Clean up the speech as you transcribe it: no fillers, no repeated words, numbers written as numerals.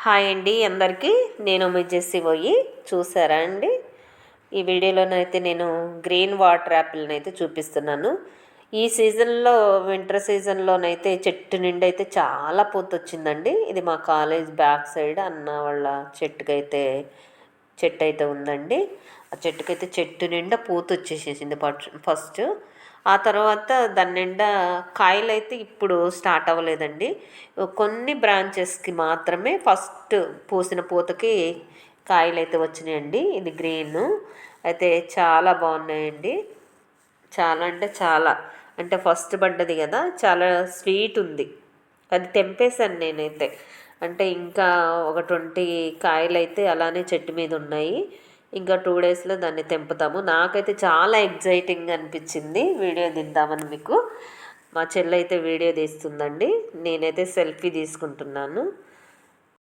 Hi అండి అందరికీ. నేను మీ జెస్సి పోయి చూసారా అండి. ఈ వీడియోలోనైతే నేను గ్రీన్ వాటర్ యాపిల్ని అయితే చూపిస్తున్నాను. ఈ సీజన్లో వింటర్ సీజన్లోనైతే చెట్టు నిండి అయితే చాలా పూత వచ్చిందండి. ఇది మా కాలేజ్ బ్యాక్ సైడ్ అన్న వాళ్ళ చెట్టు అయితే ఉందండి. ఆ చెట్టుకైతే చెట్టు నిండా పూత వచ్చేసేసింది ఫస్ట్. ఆ తర్వాత దాని నిండా కాయలు అయితే ఇప్పుడు స్టార్ట్ అవ్వలేదండి. కొన్ని బ్రాంచెస్కి మాత్రమే ఫస్ట్ పూసిన పూతకి కాయలు అయితే వచ్చినాయండి. ఇది గ్రీన్ అయితే చాలా బాగున్నాయండి. చాలా అంటే చాలా, అంటే ఫస్ట్ పడ్డది కదా, చాలా స్వీట్ ఉంది. అది తెంపేశాను నేనైతే. అంటే ఇంకా ఒక 20 కాయలు అయితే అలానే చెట్టు మీద ఉన్నాయి. ఇంకా 2 డేస్లో దాన్ని తెంపుతాము. నాకైతే చాలా ఎగ్జైటింగ్ అనిపించింది వీడియో తీద్దామని మీకు. మా చెల్లి అయితే వీడియో తీస్తుందండి, నేనైతే సెల్ఫీ తీసుకుంటున్నాను.